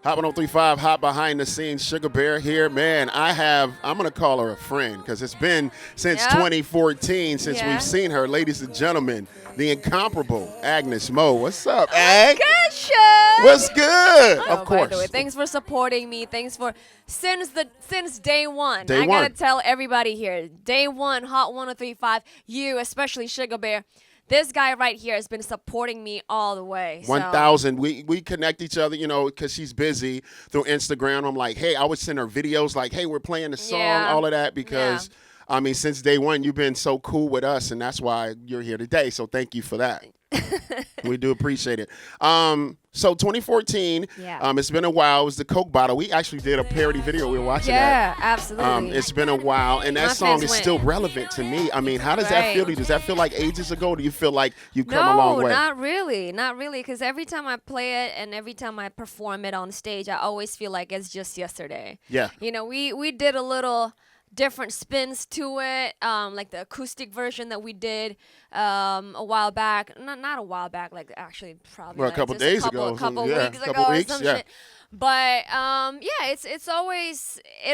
Hot 1035, hot behind the scenes, Sugar Bear here. Man, I'm going to call her a friend because it's been since 2014 since we've seen her. Ladies and gentlemen, the incomparable AGNEZ MO. What's up, Ag? Good, Sean. What's good? Oh, of course. By the way, thanks for supporting me. Thanks for since day one. Day I one. gotta tell everybody here, day one, Hot 1035, you, especially Sugar Bear. This guy right here has been supporting me all the way. 1,000. We connect each other, you know, because she's busy through Instagram. I'm like, hey, I would send her videos like, hey, we're playing the song, all of that, because, I mean, since day one, you've been so cool with us, and that's why you're here today. So thank you for that. We do appreciate it. So 2014, it's been a while. It was the Coke bottle. We actually did a parody video. We were watching that. Yeah, absolutely. It's been a while, and that song is still relevant to me. I mean, how does that feel to you? Does that feel like ages ago? Do you feel like you've come a long way? No, not really. Not really, because every time I play it and every time I perform it on stage, I always feel like it's just yesterday. Yeah. You know, we did a little different spins to it, like the acoustic version that we did a while back. Not a while back, like actually probably a couple days ago, a couple weeks ago or some shit. But it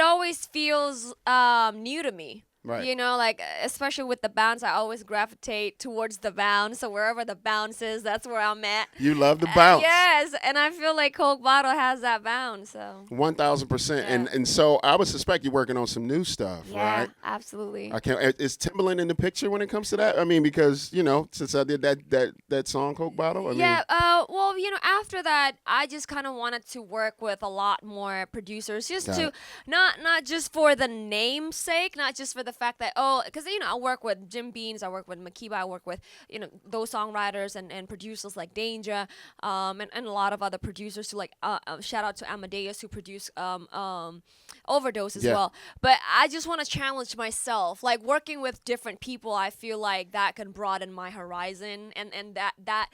always feels new to me. Right. You know, like especially with the bounce, I always gravitate towards the bounce. So wherever the bounce is, that's where I'm at. You love the bounce. Yes, and I feel like Coke Bottle has that bounce. So 1,000%. And so I would suspect you're working on some new stuff, right? Absolutely. I can't. Is Timbaland in the picture when it comes to that? I mean, because you know, since I did that song Coke Bottle. I mean, well, you know, after that, I just kind of wanted to work with a lot more producers, just to not just for the namesake, not just for the fact that because you know I work with Jim Beans, I work with Makiba, I work with those songwriters and producers like Danger, and a lot of other producers who like shout out to Amadeus who produced Overdose as well. But I just want to challenge myself, like working with different people. I feel like that can broaden my horizon, and that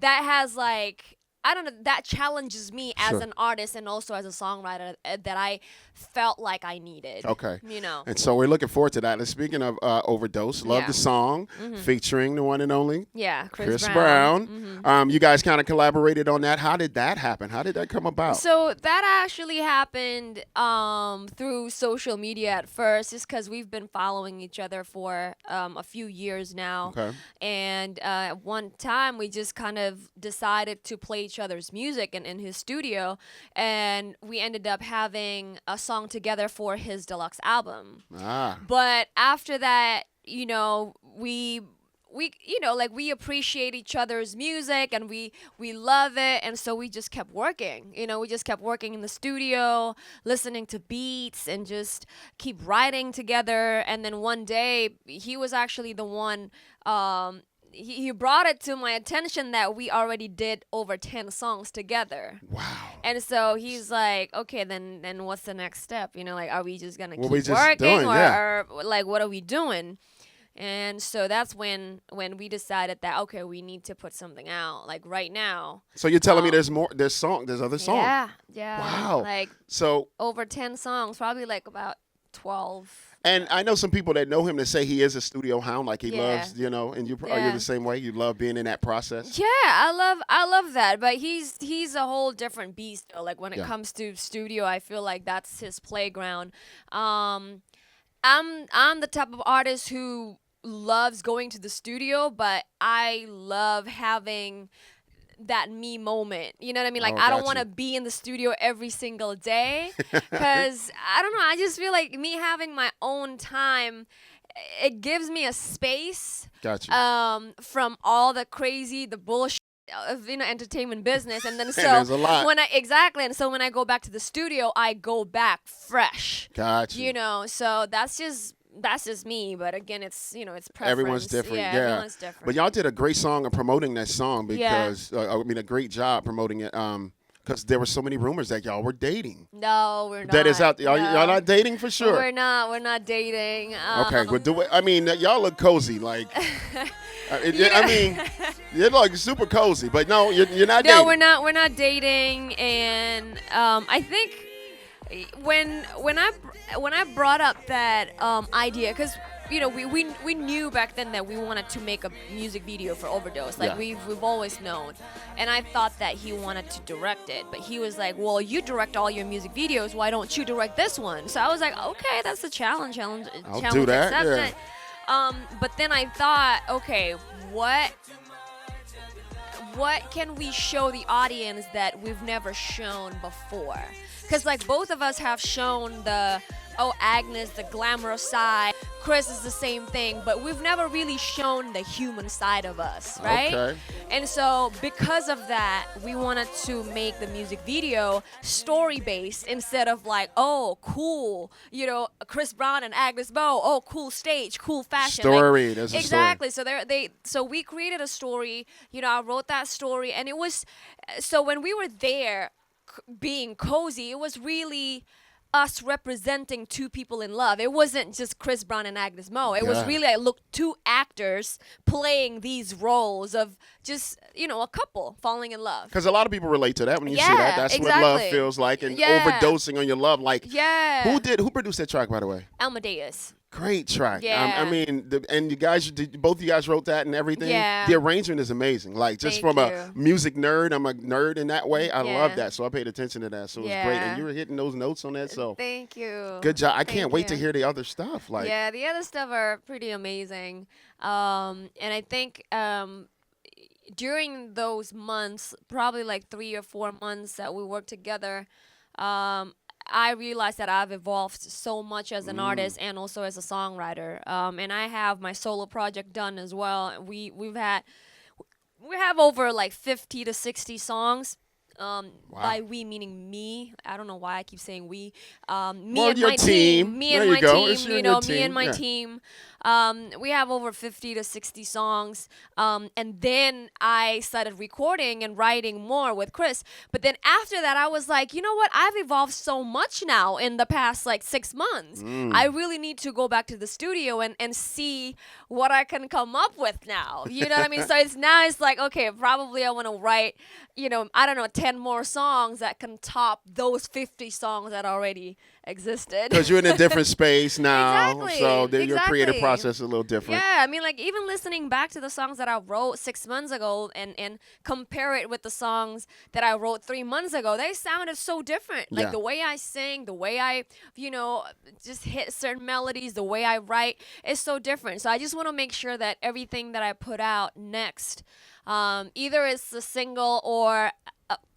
has like. I don't know, that challenges me as an artist and also as a songwriter that I felt like I needed. Okay. You know. And so we're looking forward to that. And speaking of Overdose, love the song featuring the one and only Chris Brown. You guys kind of collaborated on that. How did that happen? How did that come about? So that actually happened through social media at first, just because we've been following each other for a few years now. Okay. And at one time, we just kind of decided to play each other's music in his studio, and we ended up having a song together for his deluxe album. But after that, you know, we appreciate each other's music and we love it, and so we just kept working. You know, we just kept working in the studio, listening to beats and just keep writing together. And then one day he was actually the one he brought it to my attention that we already did over 10 songs together. Wow. And so he's like, okay, then what's the next step? You know, like, are we just going to keep we just working doing? or like, what are we doing? And so that's when we decided that, okay, we need to put something out, like right now. So you're telling me there's other songs? Yeah. Wow. Like so over 10 songs, probably like about 12. And I know some people that know him that say he is a studio hound, like he loves, you know, and are you the same way? You love being in that process? Yeah, I love that. But he's a whole different beast, though. Like when it comes to studio, I feel like that's his playground. I'm the type of artist who loves going to the studio, but I love having that me moment. You know what I mean? Like, I don't want to be in the studio every single day because I don't know. I just feel like me having my own time, it gives me a space from all the bullshit of entertainment business. And then so there's a lot. And so when I go back to the studio, I go back fresh. You know, so that's just me, but again, it's it's preference. Everyone's different, everyone's different. But y'all did a great song of promoting that song because I mean a great job promoting it. Because there were so many rumors that y'all were dating. No, we're not. That is out there. Y'all not dating for sure. We're not dating. Okay, but I mean, y'all look cozy, like. I mean, you're like super cozy, but no, you're not dating. No, we're not dating, and I think when I brought up that idea, because we knew back then that we wanted to make a music video for Overdose. Like we've always known. And I thought that he wanted to direct it, but he was like, well, you direct all your music videos, why don't you direct this one? So I was like, okay, that's a challenge. I'll do that. Accepted. But then I thought, okay, what can we show the audience that we've never shown before? Because like both of us have shown Agnes, the glamorous side. Chris is the same thing, but we've never really shown the human side of us, right? Okay. And so because of that, we wanted to make the music video story-based instead of like, oh, cool, Chris Brown and Agnes Mo, oh, cool stage, cool fashion. Story, like, there's a exactly. story. So we created a story. I wrote that story, and it was so when we were there being cozy, it was really us representing two people in love. It wasn't just Chris Brown and Agnes Mo. It was really two actors playing these roles of just a couple falling in love. Because a lot of people relate to that when you see that. That's exactly. what love feels like, and overdosing on your love. Like, who produced that track, by the way? Amadeus. Great track. Yeah. I mean, and you guys, both of you guys wrote that and everything. Yeah. The arrangement is amazing. Like, just from a music nerd, I'm a nerd in that way. I love that, so I paid attention to that. So it was great, and you were hitting those notes on that. So thank you. Good job. I can't wait to hear the other stuff. Like, the other stuff are pretty amazing. And I think during those months, probably like 3 or 4 months that we worked together, I realized that I've evolved so much as an artist and also as a songwriter. And I have my solo project done as well. We have over like 50 to 60 songs. By we meaning me. I don't know why I keep saying we. Me and my team. Me and my team. Me and my team. We have over 50 to 60 songs. And then I started recording and writing more with Chris. But then after that, I was like, you know what? I've evolved so much now in the past like 6 months. I really need to go back to the studio and see what I can come up with now. You know what I mean? So it's like, okay, probably I want to write, I don't know, 10 more songs that can top those 50 songs that already existed. Because you're in a different space now. Exactly. So your creative process is a little different. Yeah, I mean, like even listening back to the songs that I wrote 6 months ago and compare it with the songs that I wrote 3 months ago, they sounded so different. Like the way I sing, the way I, just hit certain melodies, the way I write is so different. So I just want to make sure that everything that I put out next, either it's a single or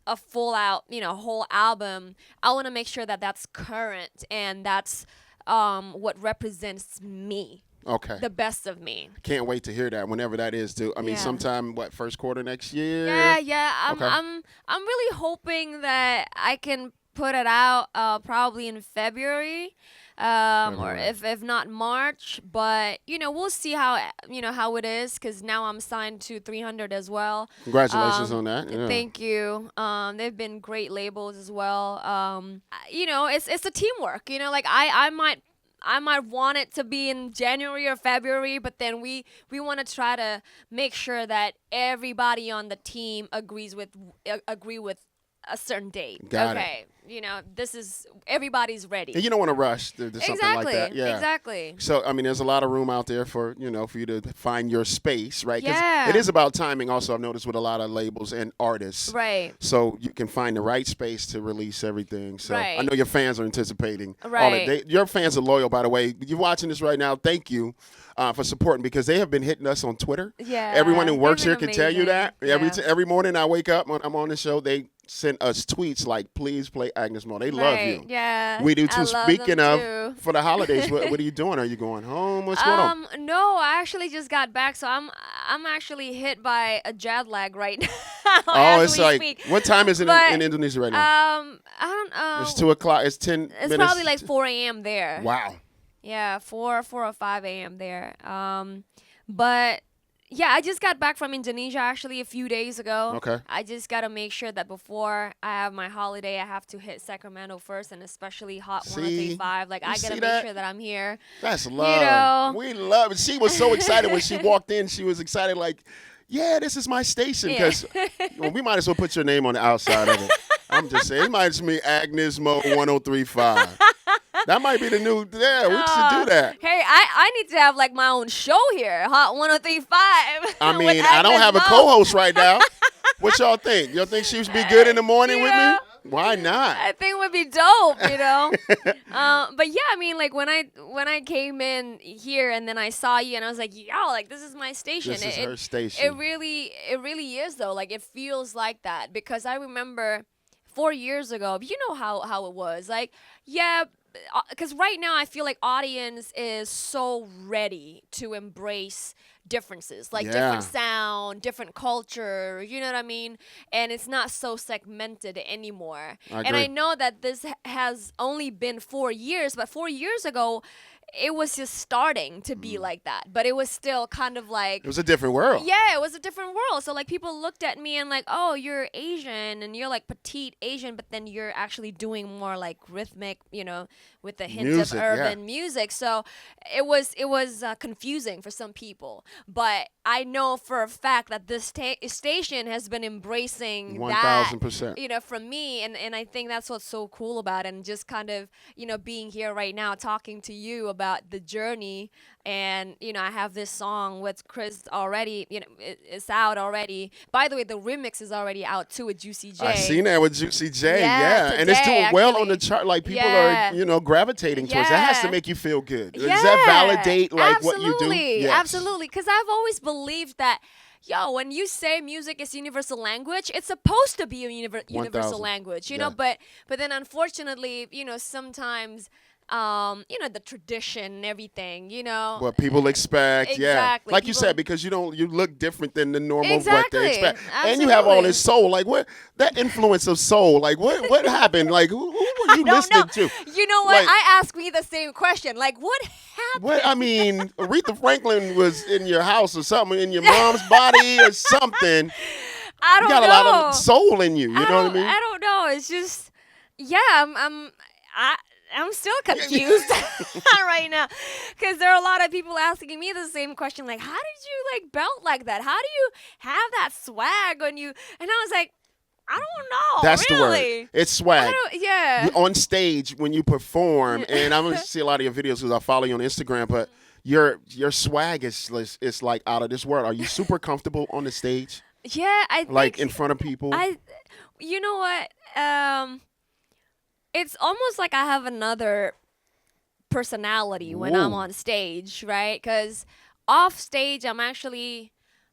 a full out, whole album, I want to make sure that that's current and that's what represents me. Okay. The best of me. Can't wait to hear that whenever that is too. I mean, sometime first quarter next year. Yeah. I'm really hoping that I can put it out probably in February. Or if not March, but we'll see how it is, because now I'm signed to 300 as well. Congratulations on that. Yeah. Thank you. They've been great labels as well. It's a teamwork. Like I might want it to be in January or February, but then we want to try to make sure that everybody on the team agree with a certain date. Got it. This is everybody's ready. And you don't want to rush to something like that. Yeah. Exactly. So, I mean, there's a lot of room out there for you to find your space, right? 'Cause Yeah. it is about timing also, I've noticed, with a lot of labels and artists. Right. So you can find the right space to release everything. So Right. I know your fans are anticipating all Right. that. Your fans are loyal, by the way. You're watching this right now. Thank you for supporting, because they have been hitting us on Twitter. Yeah. Everyone who works here they've can been tell you that. amazing. Every morning I wake up, I'm on the show, they send us tweets like, please play Agnes Mo. They love you. Yeah. We do too. I love Speaking them of, too. for the holidays, what are you doing? Are you going home? What's going on? No, I actually just got back, so I'm actually hit by a jet lag right now. Oh, as it's we like, speak. what time is it But, in Indonesia right now? I don't know. It's 2 o'clock. It's 10 It's minutes. probably like 4 a.m. there. Wow. Yeah, 4 or 5 a.m. there. But yeah, I just got back from Indonesia actually a few days ago. Okay. I just got to make sure that before I have my holiday, I have to hit Sacramento first, and especially Hot 103.5. Like, I got to make sure that I'm here. That's love. We love it. She was so excited when she walked in. She was excited like, yeah, this is my station. Because we might as well put your name on the outside of it. I'm just saying. It might just be Agnes Mo 103.5. That might be the new. Yeah, we should do that. Hey, I need to have like my own show here, Hot 103.5. I with mean, I don't Agnes have a Mo. co-host right now. What y'all think? Y'all think she should be good in the morning with Yeah. me? Why not? I think it would be dope, you know. But yeah, I mean, like when I came in here and then I saw you and I was like, yo, like this is my station. This is her station. It really is though. Like it feels like that because I remember 4 years ago. You know how it was. Like yeah. Because right now I feel like audience is so ready to embrace differences, like different sound, different culture, you know what I mean? And it's not so segmented anymore. I And I agree. know that this has only been 4 years, but 4 years ago, it was just starting to be like that. But it was still kind of like It was a different world. yeah, it was a different world. So like people looked at me and like, oh, you're Asian and you're like petite Asian, but then you're actually doing more like rhythmic, you know, with the hint Music, of urban music. So it was confusing for some people. But I know for a fact that this station has been embracing that, 1000%. you know, from me, and I think that's what's so cool about it, and just kind of you know being here right now talking to you about the journey. And you know I have this song with Chris already, you know it's out already. By the way, the remix is already out too with Juicy J. I seen that with Juicy J. Yeah, And it's today, doing well on actually. the chart. Like people Yeah. are, you know, gravitating towards. That has to Yeah. make you feel good. Does Yeah, that validate like what you do? absolutely, Yes. absolutely. Because I've always believed that, yo, when you say music is universal language, it's supposed to be a universal 1000. language, you Yeah. know. But then unfortunately, you know, sometimes, you know, the tradition and everything, you know. What people expect, yeah. Exactly, Like you people- said, because you look different than the normal what Exactly, they expect. And you have all absolutely. this soul. Like what that influence of soul, like what happened? Like who were you don't listening know. to? You know what? Like- I ask me the same question. Like, what happened? What I mean, Aretha Franklin was in your house or something, in your mom's body or something. I You don't got know. a lot of soul in you. You know what I don't- mean? I don't know. It's just, yeah, I'm still confused right now because there are a lot of people asking me the same question. Like, how did you like belt like that? How do you have that swag on you? And I was like, I don't know. That's the really. word. It's I swag. don't, yeah. You on stage when you perform, and I'm gonna see a lot of your videos because I follow you on Instagram. But your swag is like out of this world. Are you super comfortable on the stage, Yeah, I think like in front of people? you know what? It's almost like I have another personality when I'm Whoa. on stage, right? Because off stage, I'm actually,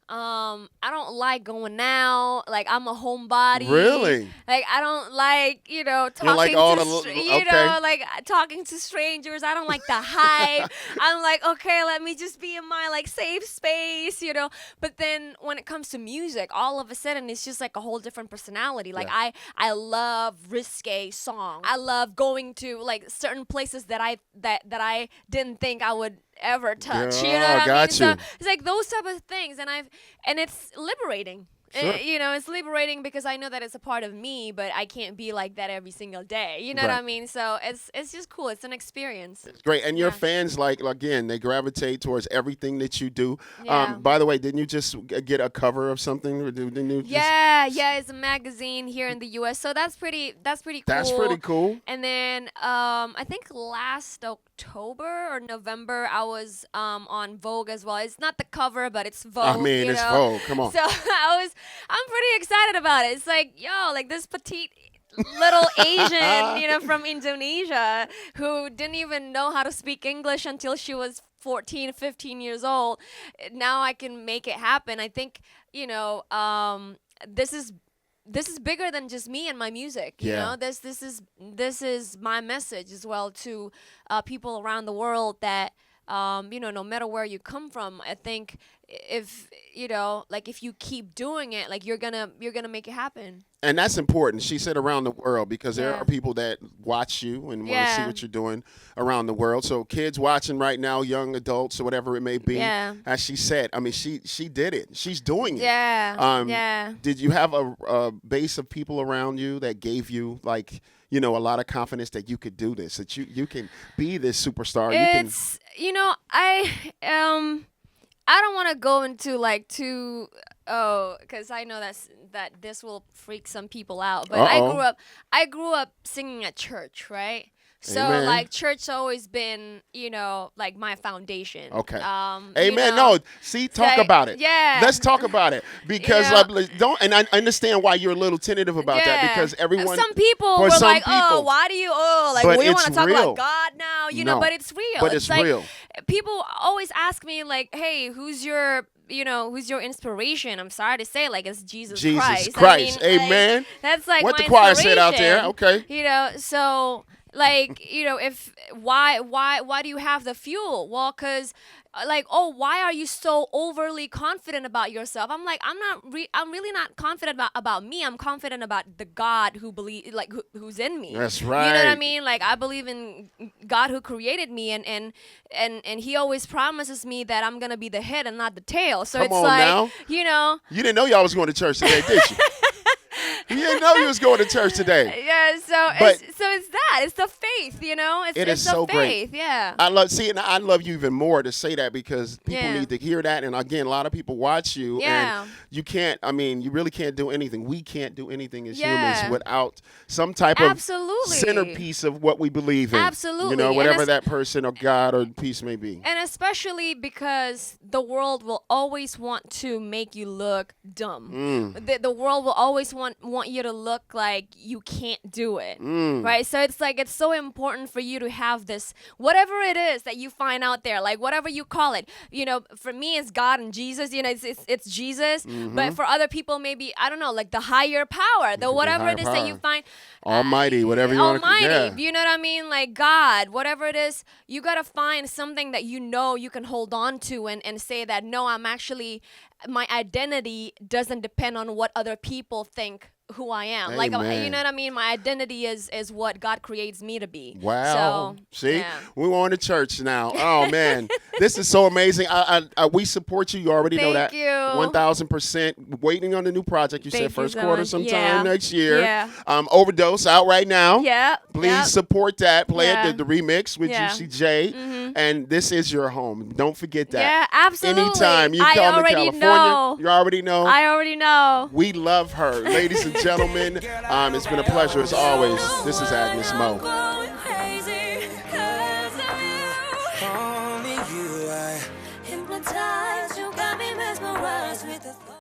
I don't like going out. Like I'm a homebody. Really? Like I don't like, you know, don't like talking all to, the you okay. know, like talking to strangers. I don't like the hype. I'm like, okay, let me just be in my like safe space, you know. But then when it comes to music, all of a sudden it's just like a whole different personality. Like Yeah. I love risque songs. I love going to like certain places that I didn't think I would ever touch. You know Yeah, what I got mean? So you. it's like those type of things, and it's liberating. Sure. You know, it's liberating because I know that it's a part of me, but I can't be like that every single day. You know what I Right. mean? So it's just cool. It's an experience. Great. And your Yeah. fans, like again, they gravitate towards everything that you do. Yeah. By the way, didn't you just get a cover of something? Or didn't you just- Yeah, it's a magazine here in the U.S. So that's pretty cool. That's pretty cool. And then I think last October or November I was on Vogue as well. It's not the cover, but it's Vogue. I mean, you it's know? Vogue. Come on. So I'm pretty excited about it. It's like, yo, like this petite little Asian, you know, from Indonesia who didn't even know how to speak English until she was 14, 15 years old. Now I can make it happen. I think, you know, this is bigger than just me and my music. You Yeah. know, this is my message as well to people around the world that you know, no matter where you come from, I think if you know, like if you keep doing it, like you're gonna make it happen. And that's important. She said around the world because there Yeah. are people that watch you and want to see Yeah. what you're doing around the world. So kids watching right now, young adults or whatever it may be. Yeah. As she said, I mean, she did it. She's doing it. Yeah. Yeah. Did you have a base of people around you that gave you like, you know, a lot of confidence that you could do this, that you can be this superstar? It's you know, I don't want to go into like too because I know that this will freak some people out. But Uh-oh. I grew up singing at church, right? So Amen. like church always been, you know, like my foundation. Okay. Amen. Amen. No, see, talk about it. Yeah. Let's talk about it because don't. And I understand why you're a little tentative about that because everyone. Some people were like, oh, why do you? Oh, like we want to talk about God now, you know? But it's real. But it's like, real. People always ask me like, hey, who's your inspiration? I'm sorry to say, like, it's Jesus Christ. Christ. I mean, Amen. Like, that's like what my the choir said out there. Okay. You know, so like, you know, if why do you have the fuel? Well, because like, oh, why are you so overly confident about yourself? I'm like, I'm really not confident about me. I'm confident about the God who who's in me. That's right. You know what I mean? Like, I believe in God who created me, and he always promises me that I'm gonna be the head and not the tail. So Come it's on like, now. you know, you didn't know y'all was going to church today, did you? You didn't know you was going to church today. Yeah, it's that. It's the faith, you know? It's is the so faith, great. Yeah. And I love you even more to say that because people Yeah. need to hear that. And again, a lot of people watch you and you can't, you really can't do anything. We can't do anything as humans without some type of centerpiece of what we believe in. Absolutely. You know, whatever that person or God or piece may be. And especially because the world will always want to make you look dumb. The world will always want you to look like you can't do it, right? So it's like it's so important for you to have this, whatever it is that you find out there, like whatever you call it. You know, for me it's God and Jesus. You know, it's Jesus. But for other people, maybe I don't know, like the higher power, the whatever it is that you find. Almighty, whatever you want to call it. Almighty, you know what I mean? Like God, whatever it is, you gotta find something that you know you can hold on to and say that no, I'm actually, my identity doesn't depend on what other people think who I am. Amen. Like, you know what I mean? My identity is what God creates me to be. Wow. So, see, yeah. we're going to church now. Oh man, this is so amazing. We support you. You already know that. Thank you. 1,000%. Waiting on the new project. You said first quarter sometime next year. Yeah. Overdose out right now. Yeah. Please support that. Play it, the remix with Yeah. Juicy J. And this is your home. Don't forget that. Yeah, absolutely. Anytime you come to California, you already know. I already know. We love her. Ladies and gentlemen, it's been a pleasure as always. This is Agnes Mo. Only you, I hypnotize.